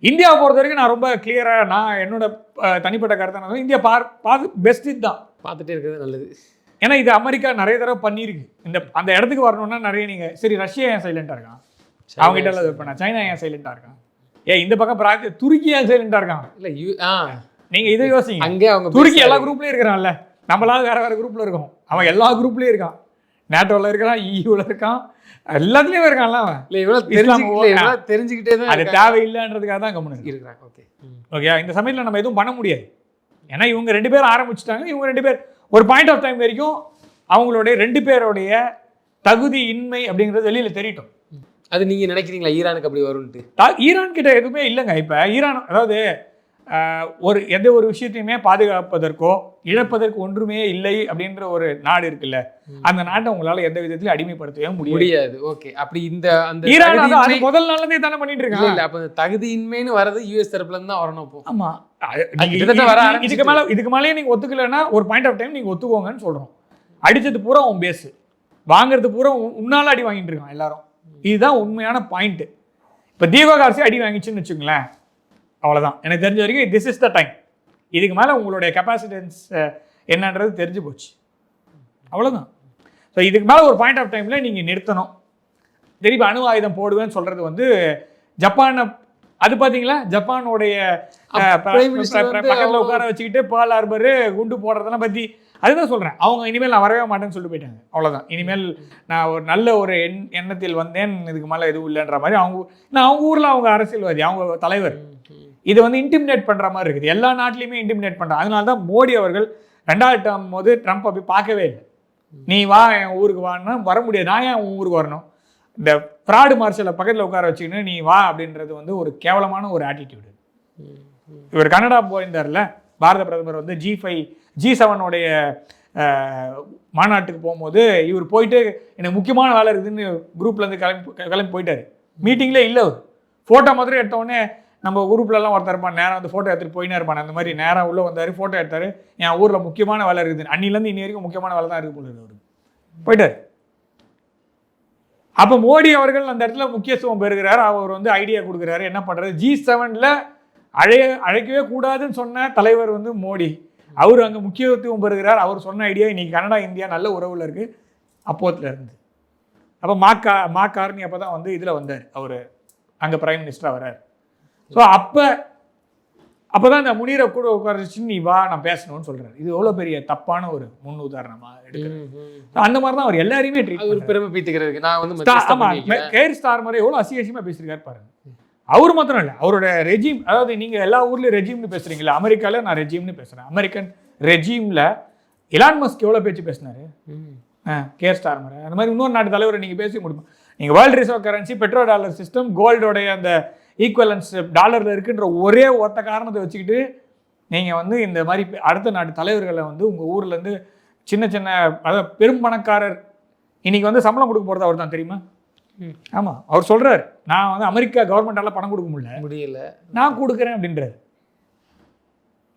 இந்தியாவை பொறுத்த வரைக்கும் நான் ரொம்ப கிளியராக நான் என்னோட தனிப்பட்ட கருத்தை இந்தியா பெஸ்ட் இதுதான் பார்த்துட்டே இருக்கிறது நல்லது. ஏன்னா இது அமெரிக்கா நிறைய தடவை பண்ணியிருக்கு. அந்த இடத்துக்கு வரணும்னா நிறைய நீங்கள் சரி ரஷ்யா ஏன் சைலண்டாக இருக்கான், அவங்ககிட்ட எல்லாம் இது பண்ண, சைனா ஏன் சைலண்டாக இருக்கான், இந்த பக்கம் துருக்கி ஏன் சைலண்டாக இருக்கான், இல்லை நீங்கள் இதை யோசிங்க. அங்கே அவங்க துருக்கி எல்லா குரூப்லேயும் இருக்கிறான்ல, நம்மளாவது வேறு குரூப்பில் இருக்கோம், அவன் எல்லா குரூப்லேயும் இருக்கான், நேட்டோவில் இருக்கான், ஈயூவில் இருக்கான், எல்லாத்துலேயும் இருக்கான்ல அவன். தெரிஞ்சுக்கிட்டே தான் அது தேவையில்லைன்றதுக்காக தான் கம்முனு இருக்கிறாங்க. ஓகே, இந்த சமயத்தில் நம்ம எதுவும் பண்ண முடியாது. ஏன்னா இவங்க 2 பேர் ஆரம்பிச்சுட்டாங்க. இவங்க 2 பேர் ஒரு பாயிண்ட் ஆஃப் டைம் வரைக்கும் அவங்களுடைய 2 பேருடைய தகுதி இன்மை அப்படிங்கிறது வெளியில் தெரியட்டும். அது நீங்கள் நினைக்கிறீங்களா ஈரானுக்கு அப்படி வரும்ட்டு? ஈரான் கிட்ட எதுவுமே இல்லைங்க. இப்போ ஈரான் அதாவது எந்த ஒரு விஷயத்தையுமே பாதுகாப்பதற்கோ இழப்பதற்கு ஒன்றுமே இல்லை அப்படின்ற ஒரு நாடு இருக்குல்ல, அந்த நாட்டை உங்களால எந்த விதத்திலும் அடிமைப்படுத்தவே முடியாது. ஓகே, அப்படி அந்த ஈரான் முதல் நாள்லயே தானே பண்ணிட்டு இருக்காங்க. இல்ல, அப்ப தகுதியின்மைன்னு வரது யூஎஸ் தரப்புல இருந்து தான் வரணும். ஆமா, இதுக்கு மேலேயே நீங்க ஒத்துக்கலைன்னா ஒரு பாயிண்ட் ஆஃப் டைம் நீங்க ஒத்துக்கோங்கன்னு சொல்றோம். அடிச்சது பூரா உன் பேஸ், வாங்குறது பூரா உன்னால அடி வாங்கிட்டு இருக்கான் எல்லாரும். இதுதான் உண்மையான பாயிண்ட். இப்போ தீபா கார்சி அடி வாங்கிச்சுன்னு வச்சுங்களேன், அவ்வளோதான். எனக்கு தெரிஞ்ச வரைக்கும் திஸ் இஸ் த டைம். இதுக்கு மேலே உங்களுடைய கெப்பாசிட்டன்ஸ் என்னன்றது தெரிஞ்சு போச்சு, அவ்வளோதான். ஸோ இதுக்கு மேலே ஒரு பாயிண்ட் ஆஃப் டைமில் நீங்கள் நிறுத்தணும். திருப்பி அணு ஆயுதம் போடுவேன்னு சொல்கிறது வந்து ஜப்பானை, அது பார்த்தீங்களா, ஜப்பானுடைய பக்கத்தில் உட்கார வச்சுக்கிட்டு பேர்ல் ஹார்பரு குண்டு போடுறதெல்லாம் பற்றி அதுதான் சொல்கிறேன். அவங்க இனிமேல் நான் வரவே மாட்டேன்னு சொல்லிட்டு போயிட்டாங்க, அவ்வளோதான். இனிமேல் நான் ஒரு நல்ல ஒரு எண்ணத்தில் வந்தேன், இதுக்கு மேலே எதுவும் இல்லைன்ற மாதிரி அவங்க ஊரில் அவங்க அரசியல்வாதி, அவங்க தலைவர் இது வந்து இன்டிமினேட் பண்ணுற மாதிரி இருக்குது. எல்லா நாட்டிலையுமே இன்டிமினேட் பண்ணுறாங்க. அதனால தான் மோடி அவர்கள் 2வது டேர்ம் போது ட்ரம்ப் அப்படி பார்க்கவே இல்லை. நீ வா என் ஊருக்கு வான்னா வர முடியாது, நான் ஏன் உன் ஊருக்கு வரணும், இந்த ஃப்ராடு மார்ஷலை பக்கத்தில் உட்கார வச்சுக்கின்னு நீ வா அப்படின்றது வந்து ஒரு கேவலமான ஒரு ஆட்டிடியூடு. இவர் கனடா போயிருந்தார்ல, பாரத பிரதமர் வந்து G7 மாநாட்டுக்கு போகும்போது இவர் போயிட்டு எனக்கு முக்கியமான வேலை இருக்குதுன்னு குரூப்லேருந்து கிளம்பி போயிட்டார். மீட்டிங்லே இல்லை அவர். ஃபோட்டோ மாத்திரம் எடுத்தோடனே நம்ம குரூப்லலாம் ஒருத்தர் இருப்பான், நேரம் வந்து ஃபோட்டோ எடுத்துகிட்டு போயினே இருப்பான். அந்த மாதிரி நேரம் உள்ளே வந்தார், ஃபோட்டோ எடுத்தார். என் ஊரில் முக்கியமான வேலை இருக்குது, அன்னிலேருந்து இன்னி வரைக்கும் முக்கியமான வேலை தான் இருக்குது போல அவர் போயிட்டார். அப்போ மோடி அவர்கள் அந்த இடத்துல முக்கியத்துவம் பெறுகிறார். அவர் வந்து ஐடியா கொடுக்குறாரு என்ன பண்ணுறது. G7 அழைக்கவே கூடாதுன்னு சொன்ன தலைவர் வந்து மோடி. அவர் அங்கே முக்கியத்துவம் பெறுகிறார். அவர் சொன்ன ஐடியா இன்னைக்கு கனடா இந்தியா நல்ல உறவில் இருக்குது அப்போத்துல இருந்து. அப்போ மா கார்னி அப்போ தான் வந்து இதில் வந்தார், அவர் அங்கே பிரைம் மினிஸ்டராக வர்றார். ஸோ அப்போ தான் இந்த முனீரை கூட உட்காரிச்சு நீ வா நான் பேசணும்னு சொல்கிறார். இது எவ்வளோ பெரிய தப்பான ஒரு முன் உதாரணமாக எடுக்கிறேன். அந்த மாதிரி தான் அவர் எல்லாரையுமே ட்ரீட் ஒரு பெருமை பீத்துக்கிறதுக்கு. நான் வந்து கேர் ஸ்டார் மாதிரி எவ்வளோ அசிங்கமாக பேசியிருக்காரு பாருங்க. அவர் மாத்திரம் இல்லை, அவரோட ரெஜிம், அதாவது நீங்கள் எல்லா ஊர்லேயும் ரெஜிம்னு பேசுகிறீங்களா, அமெரிக்காவில் நான் ரெஜிம்னு பேசுகிறேன். அமெரிக்கன் ரெஜிமில் எலான் மஸ்க் எவ்வளோ பேச்சு பேசினாரு கேர் ஸ்டார் மாதிரி. அந்த மாதிரி இன்னொரு நாட்டு தலைவரை நீங்கள் பேசி முடியும். நீங்கள் world reserve currency, petro dollar system, கோல்டோடைய அந்த ஈக்குவலன்ஸ் டாலரில் இருக்குன்ற ஒரே ஒத்த காரணத்தை வச்சுக்கிட்டு நீங்கள் வந்து இந்த மாதிரி அடுத்த நாட்டு தலைவர்களை வந்து உங்கள் ஊர்லேருந்து சின்ன சின்ன அதாவது பெரும் பணக்காரர் இன்னைக்கு வந்து சம்பளம் கொடுக்க போகிறது அவர் தான் தெரியுமா? ஆமாம், அவர் சொல்கிறார் நான் வந்து அமெரிக்கா கவர்மெண்டால பணம் கொடுக்க முடியல, நான் கொடுக்குறேன் அப்படின்றாரு.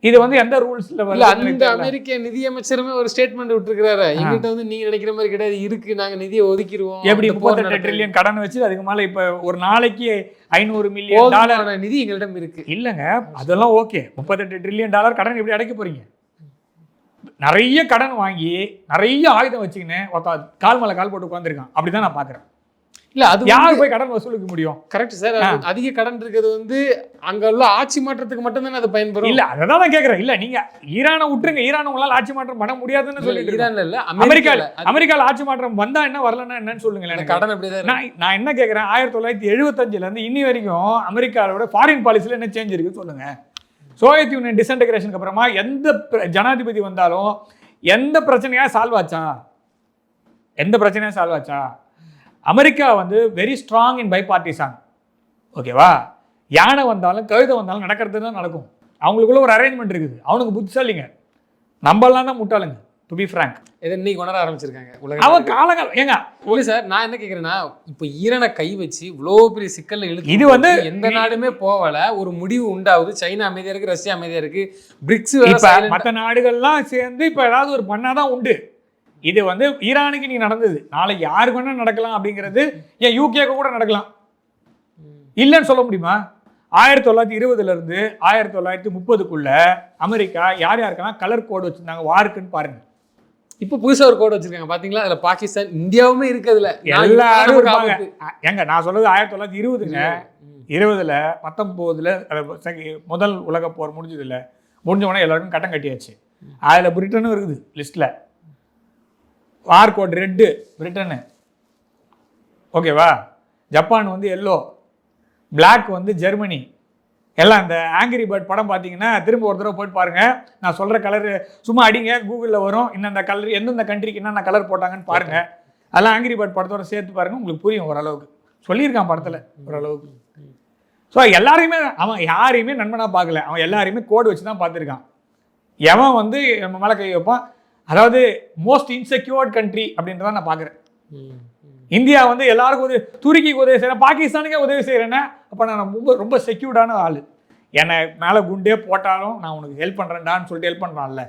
இது வந்து எந்த ரூல்ஸ்ல வரல. அந்த அமெரிக்க நிதியமைச்சருமே ஒரு ஸ்டேட்மெண்ட் விட்டுருக்காரு, எங்கிட்ட வந்து நீங்க நினைக்கிற மாதிரி கிடையாது, இருக்கு நாங்க நிதியை ஒதுக்கிடுவோம். எப்படி 38 ட்ரில்லியன் கடன் வச்சு அதுக்கு மேல இப்ப ஒரு நாளைக்கு 500 மில்லியன் டாலர் நிதி எங்களிடம் இருக்கு. இல்லங்க அதெல்லாம் ஓகே, 38 ட்ரில்லியன் டாலர் கடன் எப்படி அடைக்க போறீங்க? நிறைய கடன் வாங்கி நிறைய ஆயுதம் வச்சுக்கின்னு கால் மேல கால் போட்டு உட்காந்துருக்கான். அப்படிதான் நான் பாக்குறேன். இல்ல அது யாரு போய் கடன் வசூலிக்க முடியும்? Correct sir. அதிக கடன் இருக்கிறது வந்து அங்க உள்ள ஆட்சி மாற்றத்துக்கு மட்டும் தானே அது பயன்படும். இல்ல அதான் நான் கேக்குறேன். இல்ல நீங்க ஈரானை விட்டுருங்க, ஈரான் உங்களால ஆட்சி மாற்றம் பண்ண முடியாதுன்னு சொல்லிட்டு ஈரான்ல இல்ல அமெரிக்கால ஆட்சி மாற்றம் வந்தா என்ன வரலன்னா என்னன்னு சொல்லுங்களேன். கடன் அப்படிதான். நான் என்ன கேக்குறேன், 1975 இருந்து இன்னி வரைக்கும் அமெரிக்காவோட ஃபாரின் பாலிசில என்ன சேஞ்ச் இருக்கு சொல்லுங்க. சோவியத் யூனியன் டிஸ்இன்டகிரேஷனுக்கு அப்புறமா எந்த ஜனாதிபதி வந்தாலும் எந்த பிரச்சனையா சால்வ் ஆச்சா? அமெரிக்கா வந்து வெரி ஸ்ட்ராங் இன் பைபார்ட்டிசான். ஓகேவா? யானை வந்தாலும் கழுதை வந்தாலும் நடக்கிறது தான் நடக்கும். அவங்களுக்குள்ள ஒரு அரேஞ்ச்மெண்ட் இருக்குது. அவனுக்கு புத்திசாலிங்க, நம்மளாம் தான் முட்டாளுங்க. டு பி ஃப்ராங்க், இதை இன்னைக்கு உணர ஆரம்பிச்சிருக்காங்க உலக. அவன் காலகாலம் ஏங்க இல்லை சார், நான் என்ன கேட்குறேன்னா இப்போ ஈரானை கை வச்சு இவ்வளோ பெரிய சிக்கல்ல இழுத்து இது வந்து எந்த நாடுமே போகல, ஒரு முடிவு உண்டாகுது. சைனா அமைதியா இருக்கு, ரஷ்யா அமைதியா இருக்கு, பிரிக்ஸ் மற்ற நாடுகள்லாம் சேர்ந்து இப்போ ஏதாவது ஒரு பண்ணாதான் உண்டு. இது வந்து ஈரானுக்கு நீ நடந்தது, நாளைக்கு யாருக்கு வேணா நடக்கலாம் அப்படிங்கிறது. ஏன் யூகேக்கு கூட நடக்கலாம், இல்லைன்னு சொல்ல முடியுமா? 1920 இருந்து 1930 அமெரிக்கா யார் யாருக்கெல்லாம் கலர் கோடு வச்சிருந்தாங்க வாருக்குன்னு பாருங்க. இப்போ புதுசா ஒரு கோடு வச்சிருக்காங்க பாத்தீங்களா? அதுல பாகிஸ்தான் இந்தியாவுமே இருக்குதுல, எல்லாரும் இருப்பாங்க. ஏங்க நான் சொல்றது 1920ங்க. 20ல 19 முதல் உலக போர் முடிஞ்சதுல முடிஞ்ச உடனே எல்லாருக்கும் கட்டம் கட்டியாச்சு. அதுல பிரிட்டனும் இருக்குது லிஸ்ட்ல. வார் கோட் ரெட்டு பிரிட்டனு, ஓகேவா? ஜப்பான் வந்து எல்லோ, பிளாக் வந்து ஜெர்மனி. எல்லாம் இந்த ஆங்கிரி பேர்ட் படம் பார்த்தீங்கன்னா திரும்ப ஒரு தடவை போயிட்டு பாருங்க. நான் சொல்கிற கலர் சும்மா அடிங்க, கூகுளில் வரும். இன்னந்த கலர் எந்தெந்த கண்ட்ரிக்கு என்னென்ன கலர் போட்டாங்கன்னு பாருங்க. அதெல்லாம் ஆங்கிரி பேர்ட் படத்தோட சேர்த்து பாருங்க, உங்களுக்கு புரியும் ஓரளவுக்கு. சொல்லியிருக்கான் படத்தில் ஓரளவுக்கு. ஸோ எல்லாரையுமே அவன் யாரையுமே நண்பனாக பார்க்கல, அவன் எல்லாரையுமே கோடு வச்சு தான் பார்த்துருக்கான். எவன் வந்து நம்ம மேலே கை வைப்பான். அதாவது மோஸ்ட் இன்செக்யூர்ட் கண்ட்ரி அப்படின்றத நான் பார்க்குறேன். இந்தியா வந்து எல்லாருக்கும் துருக்கிக்கு உதவி செய்கிறேன், பாகிஸ்தானுக்கே உதவி செய்கிறேன்னா அப்போ நான் ரொம்ப செக்யூர்டான ஆள். என்னை மேலே குண்டே போட்டாலும் நான் உனக்கு ஹெல்ப் பண்ணுறேன்டான்னு சொல்லிட்டு ஹெல்ப் பண்ணுறான்ல,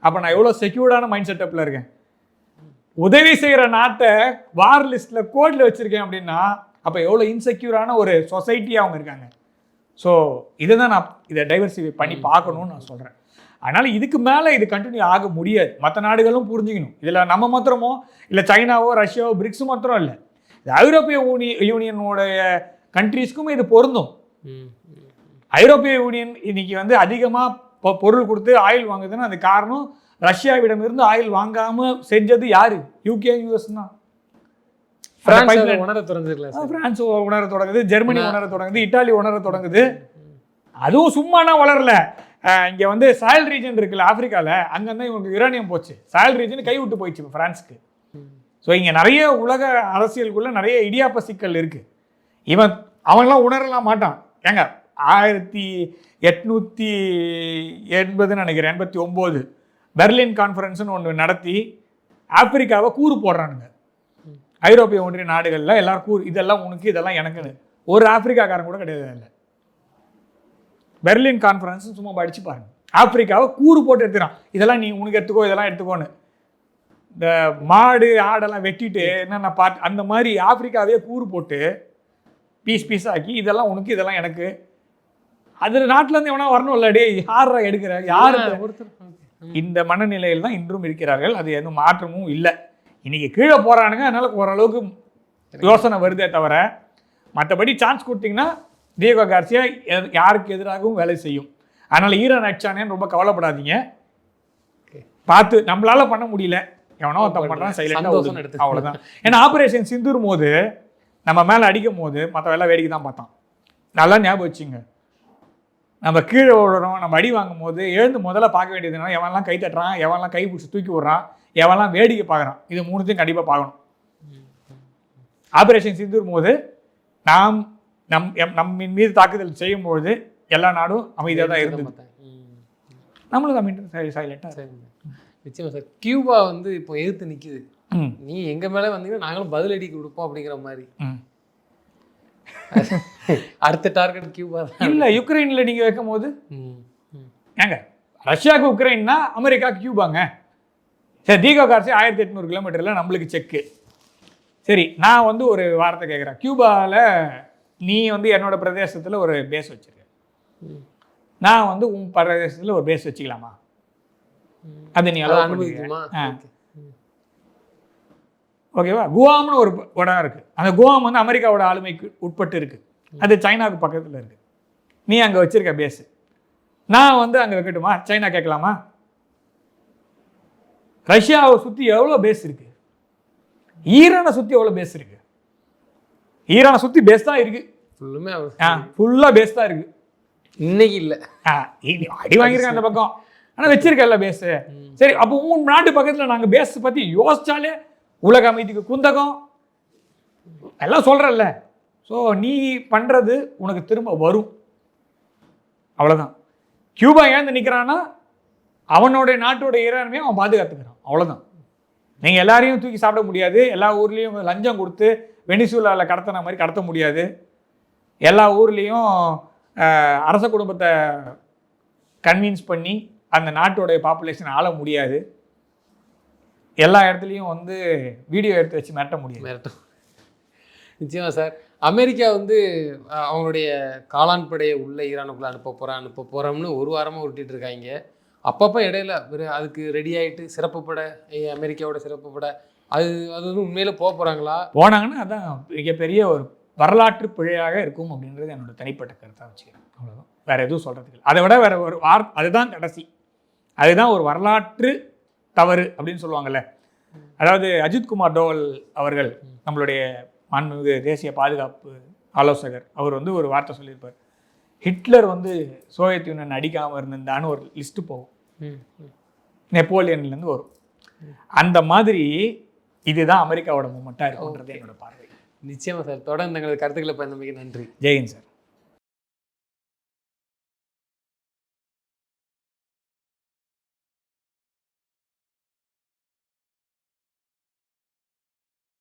அப்போ நான் எவ்வளோ செக்யூர்டான மைண்ட் செட்டப்பில் இருக்கேன். உதவி செய்கிற நாட்டை வார் லிஸ்ட்டில் கோடில் வச்சுருக்கேன் அப்படின்னா அப்போ எவ்வளோ இன்செக்யூரான ஒரு சொசைட்டியாக அவங்க இருக்காங்க. ஸோ இதை தான் நான் இதை டைவர்சிஃபை பண்ணி பார்க்கணும்னு நான் சொல்கிறேன். அதனால் இதுக்கு மேலே இது கண்டினியூ ஆக முடியாது. மற்ற நாடுகளும் புரிஞ்சுக்கணும். இதில் நம்ம மாத்திரமோ இல்லை சைனாவோ ரஷ்யாவோ பிரிக்ஸு மாத்திரம் இல்லை, இது ஐரோப்பிய யூனியனோடைய கண்ட்ரீஸ்க்கும் இது பொருந்தும். ஐரோப்பிய யூனியன் இன்னைக்கு வந்து அதிகமாக பொருள் கொடுத்து ஆயில் வாங்குதுன்னா அது காரணம் ரஷ்யாவிடமிருந்து ஆயில் வாங்காமல் செஞ்சது யாரு? யூகே, யூஎஸ் தான். பிரான்ஸ் உணர தொடங்குது, ஜெர்மனி உணர தொடங்குது, இட்டாலி உணர தொடங்குது. அதுவும் சும்மானா வளரல. இங்கே வந்து சாயல் ரீஜன் இருக்குல்ல ஆப்பிரிக்காவில், அங்கேருந்து இவங்களுக்கு யுரேனியம் போச்சு. சாயல் ரீஜன் கை விட்டு போயிடுச்சு இப்போ ஃப்ரான்ஸுக்கு. ஸோ இங்கே நிறைய உலக அரசியலுக்குள்ள நிறைய இடியாப்ப சிக்கல் இருக்குது. அவன்லாம் உணரலாம் மாட்டான். ஏங்க 1880 நினைக்கிறேன், 89 பெர்லின் கான்ஃபரன்ஸ்னு ஒன்று நடத்தி ஆப்பிரிக்காவை கூறு போடுறானுங்க. ஐரோப்பிய ஒன்றிய நாடுகளில் எல்லாரும் இதெல்லாம் உனக்கு இதெல்லாம் எனக்குன்னு ஒரு ஆப்பிரிக்காக்காரன் கூட கிடையாது இல்லை. பெர்லின் கான்ஃபரன்ஸ் சும்மா படிச்சு பாருங்க. ஆப்பிரிக்காவை கூறு போட்டு எடுத்துக்கிறான், இதெல்லாம் நீ உனக்கு எடுத்துக்கோ, இதெல்லாம் எடுத்துக்கோன்னு. இந்த மாடு ஆடெல்லாம் வெட்டிட்டு என்னென்ன பார்ட் அந்த மாதிரி ஆப்பிரிக்காவே கூறு போட்டு பீஸ் ஆக்கி இதெல்லாம் உனக்கு இதெல்லாம் எனக்கு. அது நாட்டிலேருந்து எவனா வரணும் இல்லை, டே யாரா எடுக்கிற யார் ஒருத்தர். இந்த மனநிலையில் தான் இன்றும் இருக்கிறார்கள். அது எதுவும் மாற்றமும் இல்லை. இன்னைக்கு கீழே போகிறானுங்க, அதனால ஓரளவுக்கு யோசனை வருதே தவிர மற்றபடி சான்ஸ் கொடுத்தீங்கன்னா டியேகோ கார்சியா யாருக்கு எதிராகவும் வேலை செய்யும். அதனால் ஈரான் அடிச்சானேன்னு ரொம்ப கவலைப்படாதீங்க. பார்த்து நம்மளால பண்ண முடியல, எவனோ ஒருத்தன் பண்ணுறான், சைலண்டாக எடுத்து அவ்வளோதான். ஏன்னா ஆப்ரேஷன் சிந்துரும் போது நம்ம மேலே அடிக்கும் போது மற்ற எல்லாம் வேடிக்கை தான் பார்த்தான். நல்லா ஞாபகம் வச்சுங்க. நம்ம கீழே விடுறோம், நம்ம அடி வாங்கும் போது எழுந்து முதல்ல பார்க்க வேண்டியதுன்னா எவன்லாம் கை தட்டுறான், எவன்லாம் கை பிடிச்சி தூக்கி விட்றான், எவன்லாம் வேடிக்கை பார்க்குறான். இது மூணுத்தையும் கண்டிப்பாக பார்க்கணும். ஆப்ரேஷன் சிந்துரும் போது நம்மின் மீது தாக்குதல் செய்யும்பொழுது எல்லா நாடும் அமைதியாக தான் இருந்தது. நம்மளுக்கு அமைதி சைலண்டாக. நிச்சயமா சார். கியூபா வந்து இப்போ எதிர்த்து நிற்குது, நீ எங்கள் மேலே வந்தீங்கன்னா நாங்களும் பதிலடி கொடுப்போம் அப்படிங்கிற மாதிரி. அடுத்த டார்கெட் கியூபா இல்லை, யுக்ரைனில் நீங்கள் வைக்கும் போது ஏங்க ரஷ்யாவுக்கு உக்ரைன்னா அமெரிக்கா கியூபாங்க. சரி, டியேகோ கார்சியா 1800 கிலோமீட்டரில் நம்மளுக்கு செக்கு. சரி, நான் வந்து ஒரு வார்த்தை கேட்குறேன். கியூபாவில் நீ வந்து என்னோட பிரதேசத்தில் ஒரு பேஸ் வச்சிருக்க, நான் வந்து உன் பிரதேசத்தில் ஒரு பேஸ் வச்சுக்கலாமா? அது நீ அனுபவிக்குமா? ஓகேவா? குவாம்னு ஒரு இடம் இருக்குது. அந்த குவாம் வந்து அமெரிக்காவோட ஆளுமைக்கு உட்பட்டு இருக்குது. அது சைனாவுக்கு பக்கத்தில் இருக்குது. நீ அங்கே வச்சிருக்க பேஸு, நான் வந்து அங்கே வைக்கட்டுமா? சைனா கேட்கலாமா? ரஷ்யாவை சுற்றி எவ்வளோ பேஸ் இருக்குது, ஈரானை சுற்றி எவ்வளோ பேஸ் இருக்குது. ஈரானை சுற்றி பேஸ் தான் இருக்குது, ஃபுல்லாக பேஸ் தான் இருக்குது. இன்னைக்கு இல்லை, அடி வாங்கியிருக்கேன் அந்த பக்கம், ஆனால் வச்சிருக்கல பேஸு. சரி, அப்போ மூணு நாட்டு பக்கத்தில் நாங்கள் பேஸ் பற்றி யோசிச்சாலே உலக அமைதிக்கு குந்தகம் எல்லாம் சொல்கிறல்ல. ஸோ நீ பண்ணுறது உனக்கு திரும்ப வரும், அவ்வளோதான். கியூபா ஏந்து நிற்கிறான்னா அவனோட நாட்டோட இறையாண்மையை அவன் பாதுகாத்துக்கிறான், அவ்வளோதான். நீங்கள் எல்லாரையும் தூக்கி சாப்பிட முடியாது, எல்லா ஊர்லேயும் லஞ்சம் கொடுத்து வெனிசுலாவில் கடத்தின மாதிரி கடத்த முடியாது, எல்லா ஊர்லேயும் அரச குடும்பத்தை கன்வின்ஸ் பண்ணி அந்த நாட்டோடைய பாப்புலேஷன் ஆள முடியாது, எல்லா இடத்துலையும் வந்து வீடியோ எடுத்து வச்சு மிரட்ட முடியாது. நிச்சயமாக சார். அமெரிக்கா வந்து அவங்களுடைய காளான் படையை உள்ள ஈரானுக்குள்ளே அனுப்ப போகிறோம்னு ஒரு வாரமாக உருட்டிட்டு இருக்காங்க. அப்பப்போ இடையில அதுக்கு ரெடி ஆகிட்டு சிறப்பு படை, அமெரிக்காவோட சிறப்பு படை, அது வந்து உண்மையில போக போகிறாங்களா? போனாங்கன்னா அதான் மிகப்பெரிய ஒரு வரலாற்று பிழையாக இருக்கும் அப்படின்றது என்னோட தனிப்பட்ட கருத்தாக வச்சுக்கிறேன், அவ்வளோதான். வேறு எதுவும் சொல்கிறதுக்கு. அதை விட வேறு ஒரு அதுதான் கடைசி, அதுதான் ஒரு வரலாற்று தவறு அப்படின்னு சொல்லுவாங்கள்ல. அதாவது அஜித்குமார் டோவல் அவர்கள், நம்மளுடைய மாண்புமிகு தேசிய பாதுகாப்பு ஆலோசகர், அவர் வந்து ஒரு வார்த்தை சொல்லியிருப்பார். ஹிட்லர் வந்து சோவியத் யூனியன் அடிக்காமல் இருந்திருந்தான்னு ஒரு லிஸ்ட்டு போகும், நெப்போலியன்லேருந்து வரும். அந்த மாதிரி இதுதான் அமெரிக்காவோட மூமெண்ட்டாக இருக்குன்றது என்னோட பார்வை. நிச்சயமாக சார். தொடர்ந்து எங்களது கருத்துக்களை பயந்தமைக்கு நன்றி. ஜெயின் சார்.